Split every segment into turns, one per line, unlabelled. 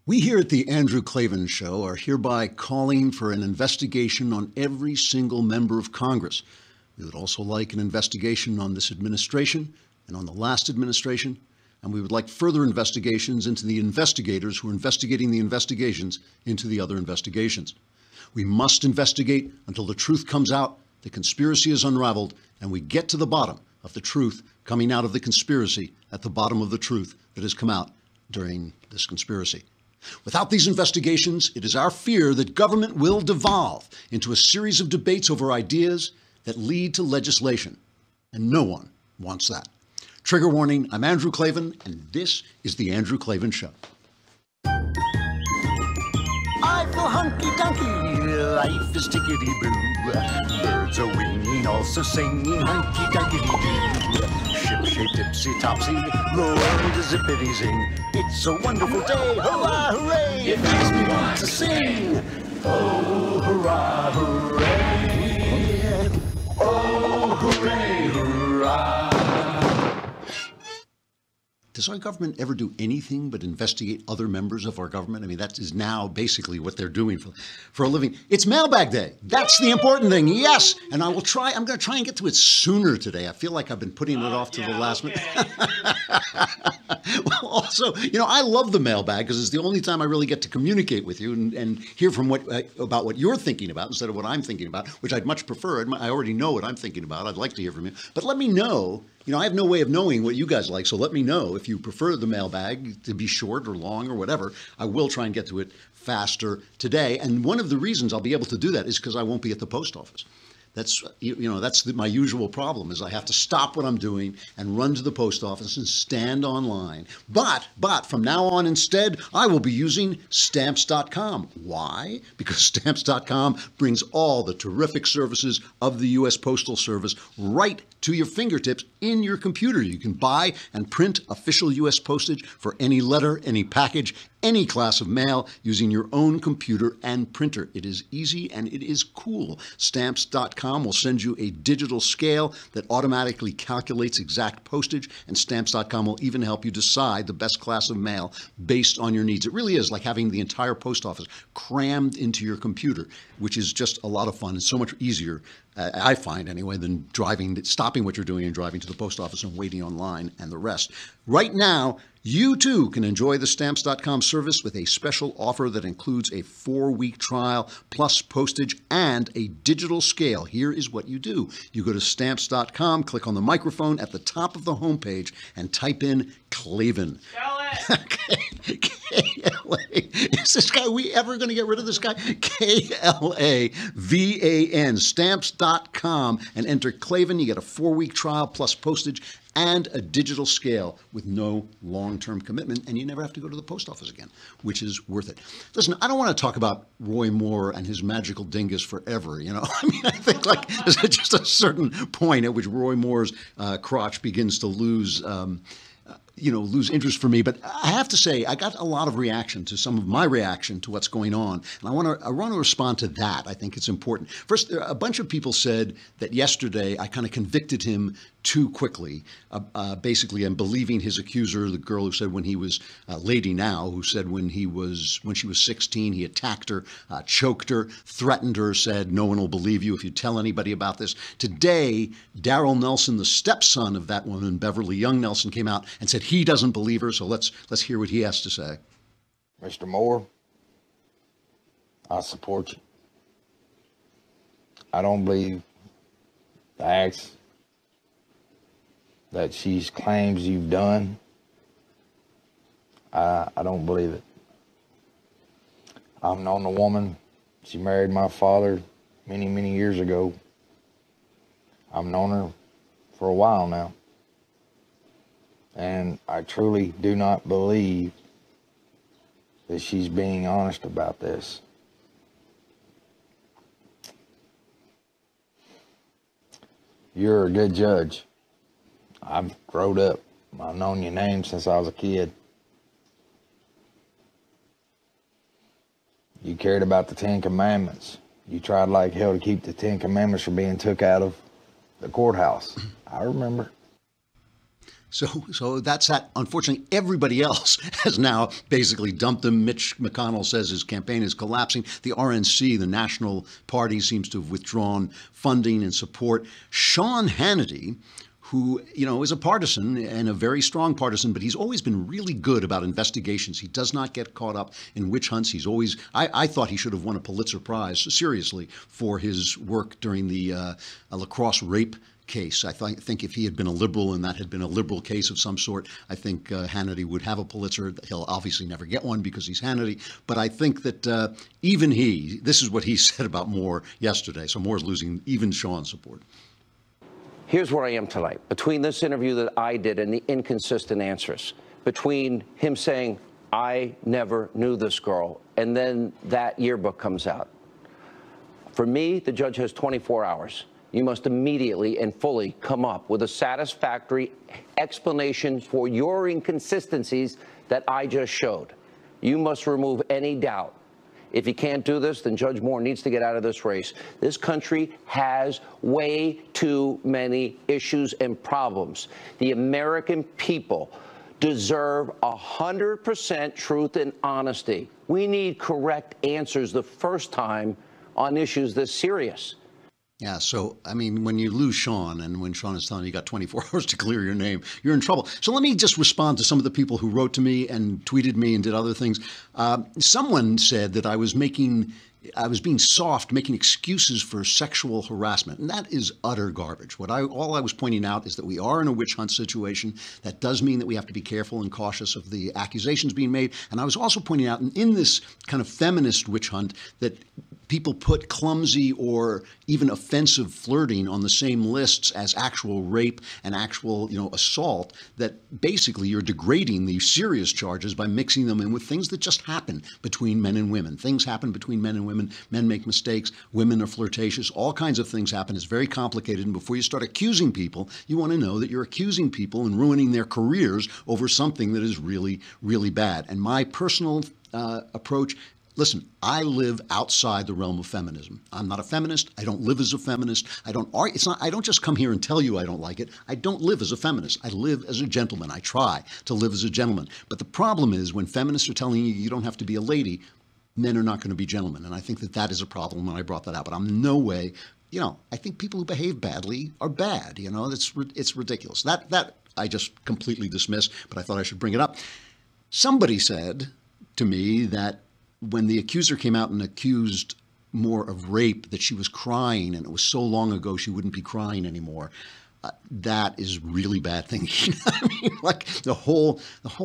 We here at the Andrew Klavan Show are hereby calling for an investigation on every single member of Congress. We would also like an investigation on this administration and on the last administration, and we would like further investigations into the investigators who are investigating the investigations into the other investigations. We must investigate until the truth comes out, the conspiracy is unraveled, and we get to the bottom of the truth coming out of the conspiracy at the bottom of the truth that has come out during this conspiracy. Without these investigations, it is our fear that government will devolve into a series of debates over ideas that lead to legislation. And no one wants that. Trigger warning, I'm Andrew Klavan, and this is The Andrew Klavan Show.
I feel hunky-dunky, life is tickety-boo. Birds are winging, also singing hunky-dunky-doo. Ship-shape, tipsy-topsy, the world is zippity-zing. It's a wonderful day, hurrah, hooray! It makes me want to sing. Oh, hurrah, hooray! Oh, hooray, hurrah!
Does our government ever do anything but investigate other members of our government? I mean, that is now basically what they're doing for a living. It's Mailbag Day. That's the important thing. Yes. And I'm going to try and get to it sooner today. I feel like I've been putting it off to the last minute. Well, also, I love the mailbag because it's the only time I really get to communicate with you and hear from about what you're thinking about instead of what I'm thinking about, which I'd much prefer. I already know what I'm thinking about. I'd like to hear from you. But let me know. I have no way of knowing what you guys like, so let me know if you prefer the mailbag to be short or long or whatever. I will try and get to it faster today. And one of the reasons I'll be able to do that is because I won't be at the post office. That's my usual problem is I have to stop what I'm doing and run to the post office and stand online. But from now on instead, I will be using Stamps.com. Why? Because Stamps.com brings all the terrific services of the U.S. Postal Service right to your fingertips in your computer. You can buy and print official U.S. postage for any letter, any package, any class of mail using your own computer and printer. It is easy and it is cool. Stamps.com will send you a digital scale that automatically calculates exact postage, and Stamps.com will even help you decide the best class of mail based on your needs. It really is like having the entire post office crammed into your computer, which is just a lot of fun. It's so much easier, I find anyway, than stopping what you're doing and driving to the post office and waiting online and the rest. Right now, you too can enjoy the Stamps.com service with a special offer that includes a 4-week trial plus postage and a digital scale. Here is what you do. You go to Stamps.com, click on the microphone at the top of the homepage, and type in Klavan. K-L-A. Is this guy, we ever going to get rid of this guy? K-L-A-V-A-N. Stamps.com, and enter Klavan. You get a 4-week trial plus postage and a digital scale with no long-term commitment, and you never have to go to the post office again, which is worth it. Listen, I don't want to talk about Roy Moore and his magical dingus forever, I mean, I think like there's just a certain point at which Roy Moore's crotch begins to lose interest for me. But I have to say, I got a lot of reaction to some of my reaction to what's going on. And I want to respond to that. I think it's important. First, a bunch of people said that yesterday I kind of convicted him too quickly, basically, and believing his accuser, the girl who said when he was, lady now, who said when she was 16, he attacked her, choked her, threatened her, said, no one will believe you if you tell anybody about this. Today, Darrell Nelson, the stepson of that woman, Beverly Young Nelson, came out and said he doesn't believe her. So let's hear what he has to say.
Mr. Moore, I support you. I don't believe the acts that she claims you've done. I don't believe it. I've known the woman. She married my father many, many years ago. I've known her for a while now. And I truly do not believe that she's being honest about this. You're a good judge. I've grown up. I've known your name since I was a kid. You cared about the 10 Commandments. You tried like hell to keep the 10 Commandments from being took out of the courthouse. I remember.
So that's that. Unfortunately, everybody else has now basically dumped him. Mitch McConnell says his campaign is collapsing. The RNC, the National Party, seems to have withdrawn funding and support. Sean Hannity, who, is a partisan and a very strong partisan, but he's always been really good about investigations. He does not get caught up in witch hunts. He's always, I thought he should have won a Pulitzer Prize, seriously, for his work during the lacrosse rape case. I think if he had been a liberal and that had been a liberal case of some sort, I think Hannity would have a Pulitzer. He'll obviously never get one because he's Hannity. But I think that even this is what he said about Moore yesterday. So Moore's losing even Sean's support.
Here's where I am tonight. Between this interview that I did and the inconsistent answers, between him saying, I never knew this girl, and then that yearbook comes out. For me, the judge has 24 hours. You must immediately and fully come up with a satisfactory explanation for your inconsistencies that I just showed. You must remove any doubt. If you can't do this, then Judge Moore needs to get out of this race. This country has way too many issues and problems. The American people deserve 100% truth and honesty. We need correct answers the first time on issues this serious.
Yeah, so, I mean, when you lose Sean and when Sean is telling you got 24 hours to clear your name, you're in trouble. So let me just respond to some of the people who wrote to me and tweeted me and did other things. Someone said that I was being soft, making excuses for sexual harassment, and that is utter garbage. All I was pointing out is that we are in a witch hunt situation. That does mean that we have to be careful and cautious of the accusations being made. And I was also pointing out in this kind of feminist witch hunt that people put clumsy or even offensive flirting on the same lists as actual rape and actual, assault, that basically you're degrading the serious charges by mixing them in with things that just happen between men and women. Things happen between men and women. Men make mistakes. Women are flirtatious. All kinds of things happen. It's very complicated. And before you start accusing people, you want to know that you're accusing people and ruining their careers over something that is really, really bad. And my personal approach, listen, I live outside the realm of feminism. I'm not a feminist. I don't live as a feminist. I don't just come here and tell you I don't like it. I don't live as a feminist. I live as a gentleman. I try to live as a gentleman. But the problem is when feminists are telling you you don't have to be a lady, men are not going to be gentlemen. And I think that is a problem, and I brought that out. But I'm in no way, I think people who behave badly are bad. It's ridiculous. That I just completely dismiss, but I thought I should bring it up. Somebody said to me that when the accuser came out and accused Moore of rape, that she was crying, and it was so long ago she wouldn't be crying anymore. That is really bad thinking. I mean, like the whole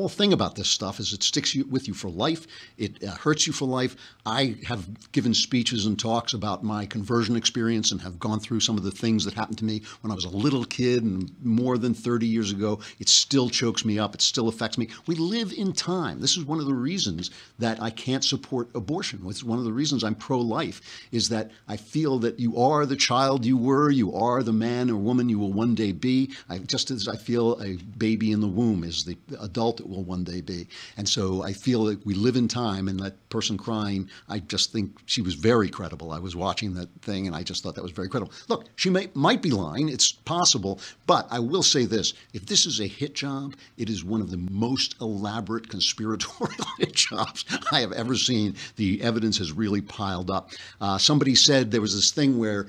thing about this stuff is it sticks with you for life. It hurts you for life. I have given speeches and talks about my conversion experience and have gone through some of the things that happened to me when I was a little kid and more than 30 years ago. It still chokes me up. It still affects me. We live in time. This is one of the reasons that I can't support abortion. It's one of the reasons I'm pro-life, is that I feel that you are the child you were, you are the man or woman you will one day be. Just as I feel a baby in the womb is the adult it will one day be. And so I feel that we live in time, and that person crying, I just think she was very credible. I was watching that thing and I just thought that was very credible. Look, she might be lying. It's possible. But I will say this. If this is a hit job, it is one of the most elaborate conspiratorial hit jobs I have ever seen. The evidence has really piled up. Somebody said there was this thing where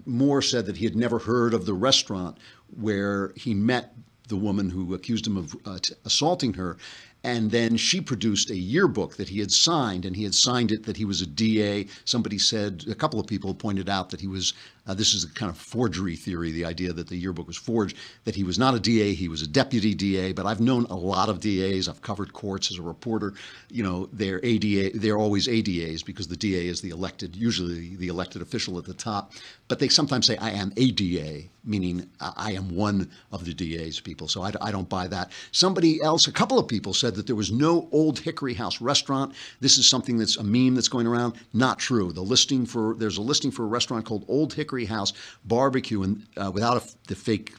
Moore said that he had never heard of the restaurant where he met the woman who accused him of assaulting her. And then she produced a yearbook that he had signed, and he had signed it that he was a DA. Somebody said, a couple of people pointed out that he was, this is a kind of forgery theory, the idea that the yearbook was forged, that he was not a DA, he was a deputy DA. But I've known a lot of DAs. I've covered courts as a reporter. They're always ADAs because the DA is usually the elected official at the top. But they sometimes say, I am a DA, meaning I am one of the DA's people. So I don't buy that. Somebody else, a couple of people said that there was no Old Hickory House restaurant. This is something that's a meme that's going around. Not true. There's a listing for a restaurant called Old Hickory House Barbecue, and without the fake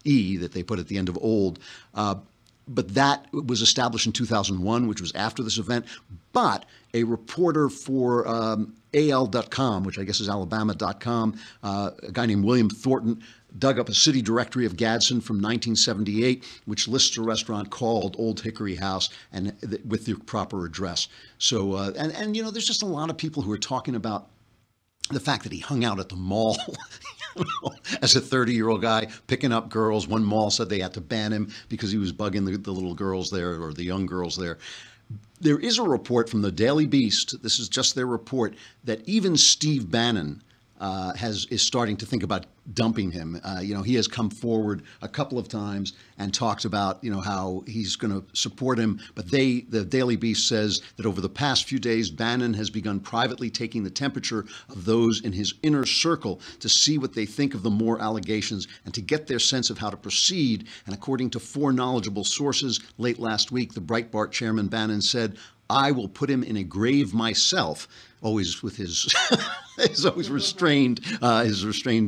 E that they put at the end of old. But that was established in 2001, which was after this event. But a reporter for al.com, which I guess is alabama.com, a guy named William Thornton, dug up a city directory of Gadsden from 1978, which lists a restaurant called Old Hickory House and with the proper address. So, and you know, there's just a lot of people who are talking about the fact that he hung out at the mall as a 30-year-old guy picking up girls. One mall said they had to ban him because he was bugging the little girls there, or the young girls there. There is a report from the Daily Beast, this is just their report, that even Steve Bannon is starting to think about dumping him. You know, he has come forward a couple of times and talked about, you know, how he's going to support him. But the Daily Beast says that over the past few days, Bannon has begun privately taking the temperature of those in his inner circle to see what they think of the Moore allegations and to get their sense of how to proceed. And according to 4 knowledgeable sources, late last week, the Breitbart chairman Bannon said, "I will put him in a grave myself," always with his his always restrained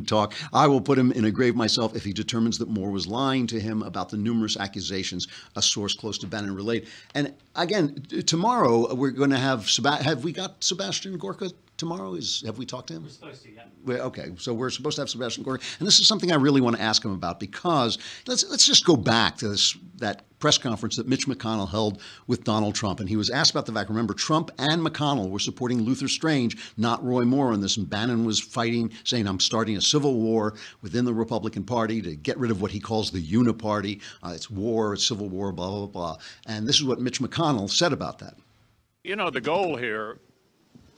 talk. "I will put him in a grave myself if he determines that Moore was lying to him about the numerous accusations," a source close to Bannon relayed. And again, tomorrow we're going to have we got Sebastian Gorka tomorrow? Have we talked to him?
We're supposed to, yeah.
Okay, so we're supposed to have Sebastian Gorka, and this is something I really want to ask him about, because let's just go back to that press conference that Mitch McConnell held with Donald Trump, and he was asked about the fact, remember, Trump and McConnell were supporting Luther Strange, not Roy Moore, on this, and Bannon was fighting, saying, "I'm starting a civil war within the Republican Party to get rid of what he calls the uniparty. It's war, it's civil war, blah, blah, blah." And this is what Mitch McConnell said about that.
You know, the goal here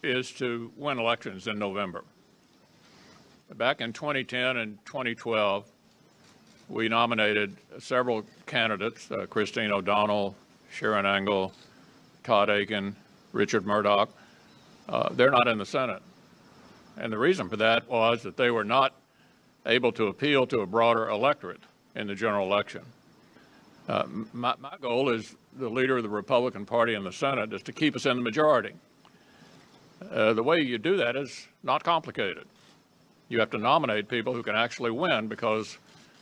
is to win elections in November. Back in 2010 and 2012, we nominated several candidates, Christine O'Donnell, Sharon Angle, Todd Aiken, Richard Murdoch. They're not in the Senate. And the reason for that was that they were not able to appeal to a broader electorate in the general election. My goal as the leader of the Republican Party in the Senate is to keep us in the majority. The way you do that is not complicated. You have to nominate people who can actually win, because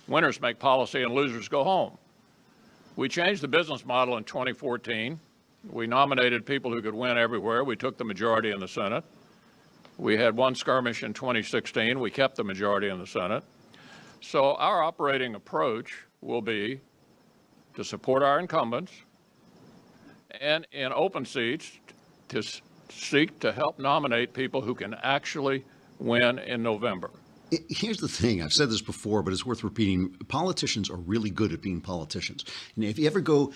winners make policy and losers go home. We changed the business model in 2014. We nominated people who could win everywhere. We took the majority in the Senate. We had one skirmish in 2016. We kept the majority in the Senate. So our operating approach will be to support our incumbents, and in open seats to seek to help nominate people who can actually win in November.
Here's the thing. I've said this before, but it's worth repeating. Politicians are really good at being politicians. And if you ever go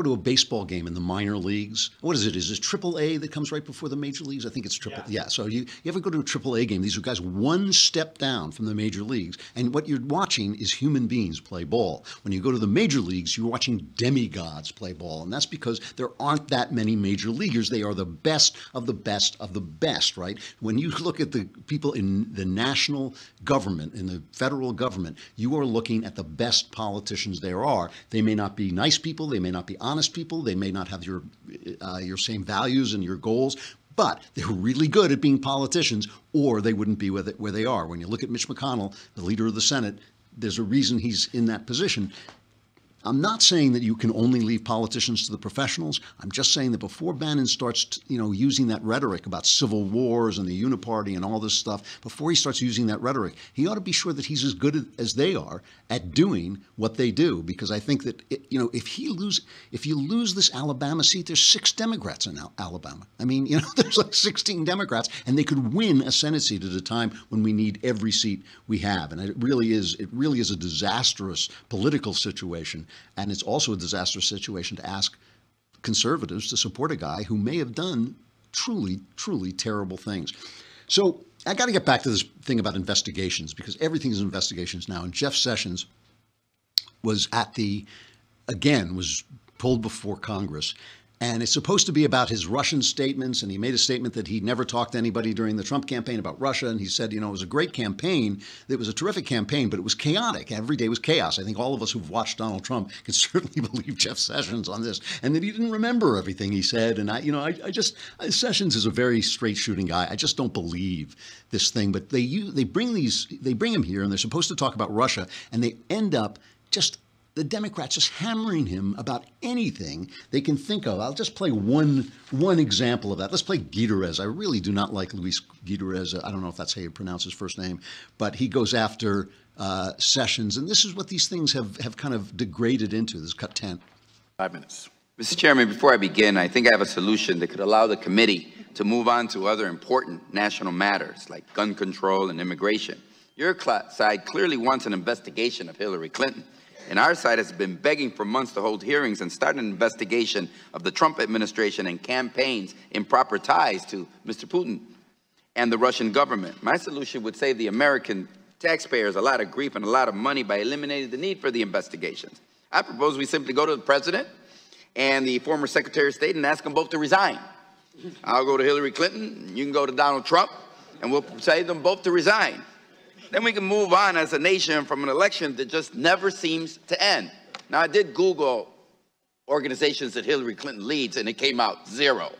to a baseball game in the minor leagues, what is it? Is it AAA that comes right before the major leagues? I think it's triple. Yeah. So you ever go to a AAA game? These are guys one step down from the major leagues, and what you're watching is human beings play ball. When you go to the major leagues, you're watching demigods play ball, and that's because there aren't that many major leaguers. They are the best of the best of the best, right? When you look at the people in the national government, in the federal government, you are looking at the best politicians there are. They may not be nice people. They may not be honest people. They may not have your same values and your goals, but they're really good at being politicians, or they wouldn't be where they are. When you look at Mitch McConnell, the leader of the Senate, there's a reason he's in that position. I'm not saying that you can only leave politicians to the professionals. I'm just saying that before Bannon starts, using that rhetoric about civil wars and the uniparty and all this stuff, before he starts using that rhetoric, he ought to be sure that he's as good as they are at doing what they do. Because I think that, if you lose this Alabama seat, there's 6 Democrats in Alabama. I mean, there's like 16 Democrats, and they could win a Senate seat at a time when we need every seat we have. And it really is a disastrous political situation. And it's also a disastrous situation to ask conservatives to support a guy who may have done truly, truly terrible things. So I got to get back to this thing about investigations, because everything is investigations now. And Jeff Sessions was was pulled before Congress. And it's supposed to be about his Russian statements. And he made a statement that he never talked to anybody during the Trump campaign about Russia. And he said, it was a great campaign. It was a terrific campaign, but it was chaotic. Every day was chaos. I think all of us who've watched Donald Trump can certainly believe Jeff Sessions on this. And that he didn't remember everything he said. And Sessions is a very straight shooting guy. I just don't believe this thing. But they bring him here, and they're supposed to talk about Russia, and they end up just the Democrats just hammering him about anything they can think of. I'll just play one example of that. Let's play Gutierrez. I really do not like Luis Gutierrez. I don't know if that's how you pronounce his first name, but he goes after Sessions, and this is what these things have kind of degraded into. This is cut 10.
5 minutes.
Mr. Chairman, before I begin, I think I have a solution that could allow the committee to move on to other important national matters like gun control and immigration. Your side clearly wants an investigation of Hillary Clinton, and our side has been begging for months to hold hearings and start an investigation of the Trump administration and campaign's improper ties to Mr. Putin and the Russian government. My solution would save the American taxpayers a lot of grief and a lot of money by eliminating the need for the investigations. I propose we simply go to the president and the former Secretary of State and ask them both to resign. I'll go to Hillary Clinton, you can go to Donald Trump, and we'll say them both to resign. Then we can move on as a nation from an election that just never seems to end. Now, I did Google organizations that Hillary Clinton leads, and it came out 0.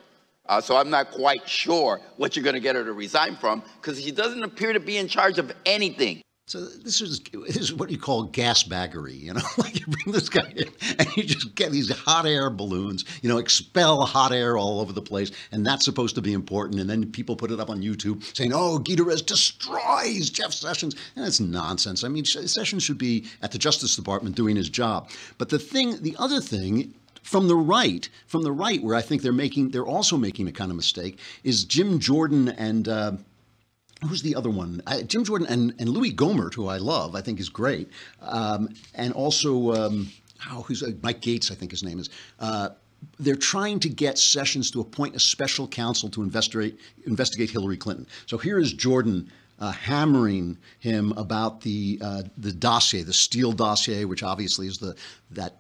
So I'm not quite sure what you're going to get her to resign from, because she doesn't appear to be in charge of anything.
So this is what you call gasbaggery, you know, like you bring this guy in and you just get these hot air balloons, you know, expel hot air all over the place, and that's supposed to be important. And then people put it up on YouTube saying, oh, Gutierrez destroys Jeff Sessions. And that's nonsense. I mean, Sessions should be at the Justice Department doing his job. But the other thing, from the right, where I think they're also making a kind of mistake, is Jim Jordan and who's the other one? Jim Jordan and Louis Gohmert, who I love, I think is great. And also, who's Mike Gates, I think his name is. They're trying to get Sessions to appoint a special counsel to investigate Hillary Clinton. So here is Jordan hammering him about the dossier, the Steele dossier, which obviously is that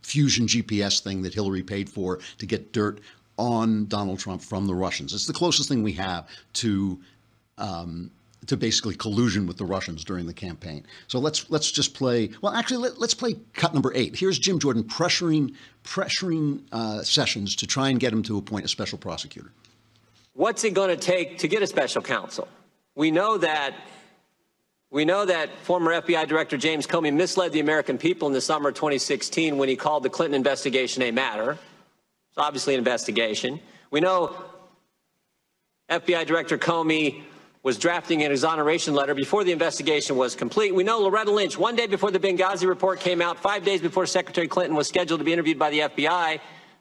fusion GPS thing that Hillary paid for to get dirt on Donald Trump from the Russians. It's the closest thing we have to basically collusion with the Russians during the campaign. So let's just play. Well, actually, let's play cut number 8. Here's Jim Jordan pressuring Sessions to try and get him to appoint a special prosecutor.
What's it going to take to get a special counsel? We know that former FBI Director James Comey misled the American people in the summer of 2016 when he called the Clinton investigation a matter. It's obviously an investigation. We know FBI Director Comey was drafting an exoneration letter before the investigation was complete. We know Loretta Lynch, one day before the Benghazi report came out, 5 days before Secretary Clinton was scheduled to be interviewed by the FBI,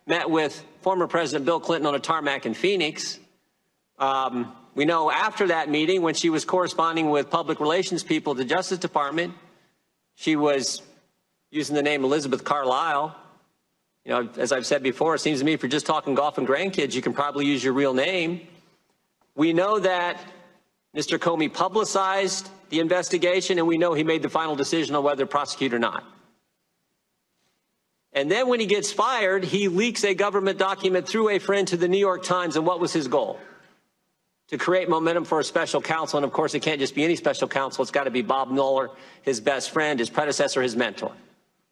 met with former President Bill Clinton on a tarmac in Phoenix. We know after that meeting, when she was corresponding with public relations people at the Justice Department, she was using the name Elizabeth Carlisle. You know, as I've said before, it seems to me if you're just talking golf and grandkids, you can probably use your real name. We know that Mr. Comey publicized the investigation, and we know he made the final decision on whether to prosecute or not. And then when he gets fired, he leaks a government document through a friend to the New York Times. And what was his goal? To create momentum for a special counsel. And of course, it can't just be any special counsel. It's got to be Bob Mueller, his best friend, his predecessor, his mentor.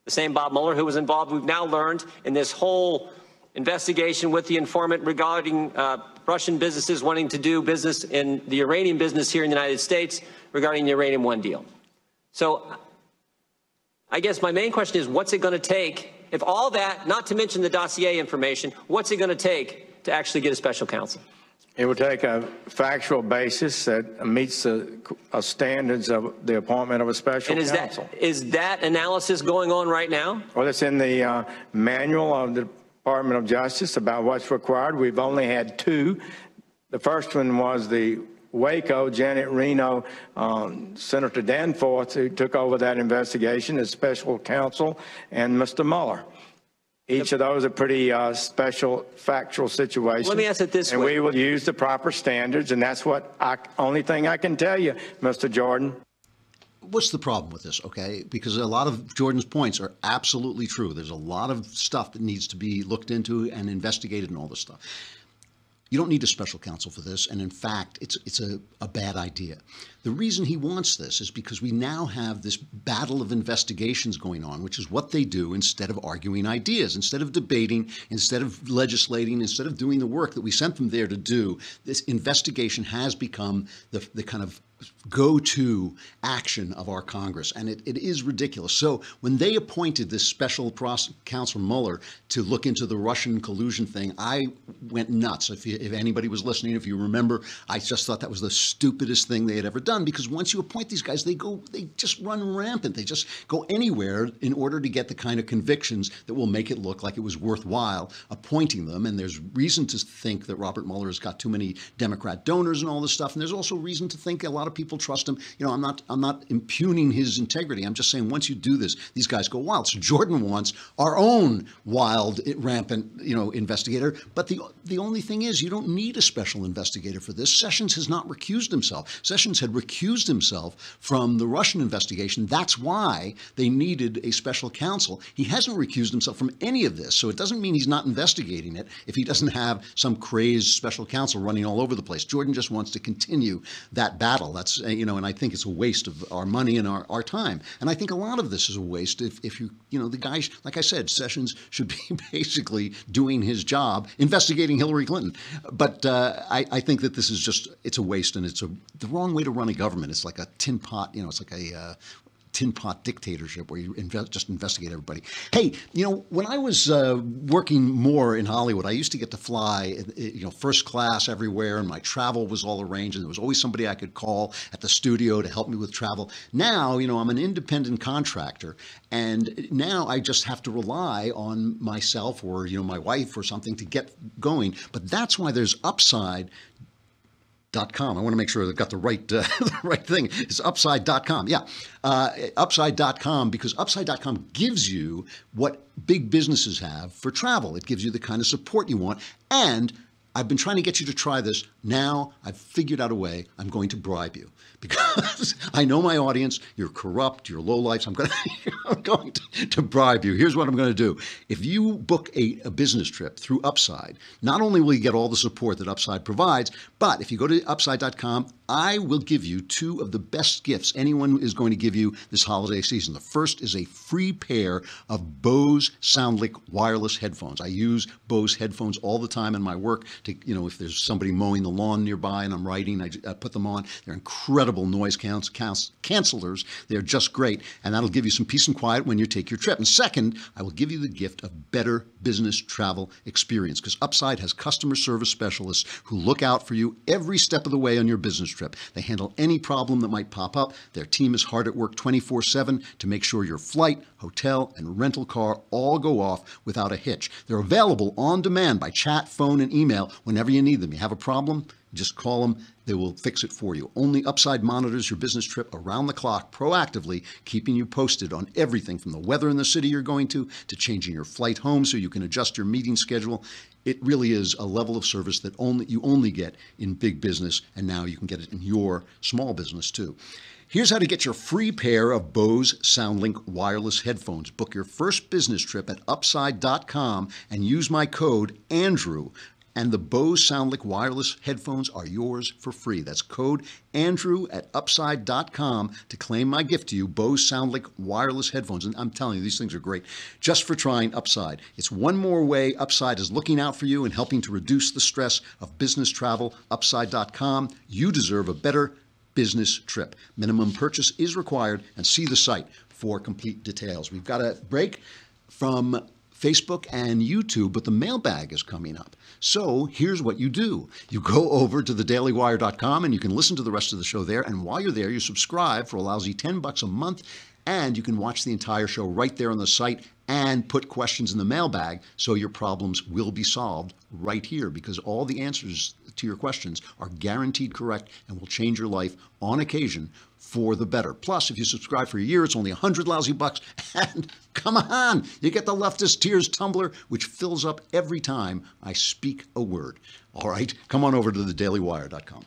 The same Bob Mueller who was involved, we've now learned, in this whole investigation with the informant regarding Russian businesses wanting to do business in the uranium business here in the United States regarding the Uranium One deal. So I guess my main question is, what's it going to take, if all that, not to mention the dossier information, what's it going to take to actually get a special counsel?
It would take a factual basis that meets the standards of the appointment of a special counsel.
Is that analysis going on right now?
Well, it's in the manual of the Department of Justice about what's required. We've only had 2. The first one was the Waco, Janet Reno, Senator Danforth, who took over that investigation as special counsel, and Mr. Mueller. Each of those are pretty special factual situations.
Let me ask it this way.
And we will use the proper standards, and that's what only thing I can tell you, Mr. Jordan.
What's the problem with this, okay? Because a lot of Jordan's points are absolutely true. There's a lot of stuff that needs to be looked into and investigated and all this stuff. You don't need a special counsel for this, and in fact, it's a bad idea. The reason he wants this is because we now have this battle of investigations going on, which is what they do instead of arguing ideas, instead of debating, instead of legislating, instead of doing the work that we sent them there to do. This investigation has become the kind of go-to action of our Congress, and it is ridiculous. So when they appointed this special counsel Mueller to look into the Russian collusion thing, I went nuts. If anybody was listening, if you remember, I just thought that was the stupidest thing they had ever done, because once you appoint these guys, they just run rampant. They just go anywhere in order to get the kind of convictions that will make it look like it was worthwhile appointing them. And there's reason to think that Robert Mueller has got too many Democrat donors and all this stuff. And there's also reason to think a lot of people trust him. You know, I'm not impugning his integrity. I'm just saying once you do this, these guys go wild. So Jordan wants our own wild, rampant, investigator. But the only thing is, you don't need a special investigator for this. Sessions has not recused himself. Sessions had recused himself from the Russian investigation. That's why they needed a special counsel. He hasn't recused himself from any of this. So it doesn't mean he's not investigating it if he doesn't have some crazed special counsel running all over the place. Jordan just wants to continue that battle. That's, and I think it's a waste of our money and our time. And I think a lot of this is a waste if you the guy, like I said, Sessions should be basically doing his job, investigating Hillary Clinton. But I think that this is just, it's a waste, and it's the wrong way to run a government. It's like a tin pot, it's like a tin pot dictatorship where you just investigate everybody. Hey, when I was working more in Hollywood, I used to get to fly, first class everywhere, and my travel was all arranged, and there was always somebody I could call at the studio to help me with travel. Now, I'm an independent contractor, and now I just have to rely on myself or, my wife or something to get going. But that's why there's Upside.com. I want to make sure I've got the right thing. It's Upside.com. Yeah. Upside.com, because Upside.com gives you what big businesses have for travel. It gives you the kind of support you want. And I've been trying to get you to try this. Now I've figured out a way. I'm going to bribe you, because I know my audience. You're corrupt. You're lowlifes. I'm going to bribe you. Here's what I'm going to do. If you book a business trip through Upside, not only will you get all the support that Upside provides, but if you go to Upside.com, I will give you two of the best gifts anyone is going to give you this holiday season. The first is a free pair of Bose SoundLink wireless headphones. I use Bose headphones all the time in my work to, if there's somebody mowing the lawn nearby and I'm writing, I put them on. They're incredible noise cancelers. They're just great. And that'll give you some peace and quiet when you take your trip. And second, I will give you the gift of better business travel experience, because Upside has customer service specialists who look out for you every step of the way on your business trip. They handle any problem that might pop up. Their team is hard at work 24/7 to make sure your flight, hotel, and rental car all go off without a hitch. They're available on demand by chat, phone, and email whenever you need them. You have a problem, just call them. They will fix it for you. Only Upside monitors your business trip around the clock proactively, keeping you posted on everything from the weather in the city you're going to changing your flight home so you can adjust your meeting schedule. It really is a level of service that you only get in big business, and now you can get it in your small business too. Here's how to get your free pair of Bose SoundLink wireless headphones. Book your first business trip at Upside.com and use my code Andrew. And the Bose SoundLink wireless headphones are yours for free. That's code Andrew at Upside.com to claim my gift to you, Bose SoundLink wireless headphones. And I'm telling you, these things are great just for trying Upside. It's one more way Upside is looking out for you and helping to reduce the stress of business travel. Upside.com. You deserve a better business trip. Minimum purchase is required, and see the site for complete details. We've got a break from Facebook and YouTube, but the mailbag is coming up. So here's what you do. You go over to thedailywire.com and you can listen to the rest of the show there. And while you're there, you subscribe for a lousy $10 a month, and you can watch the entire show right there on the site and put questions in the mailbag, so your problems will be solved right here, because all the answers to your questions are guaranteed correct and will change your life on occasion for the better. Plus, if you subscribe for a year, it's only $100 lousy bucks. And come on, you get the Leftist Tears tumbler, which fills up every time I speak a word. All right, come on over to thedailywire.com.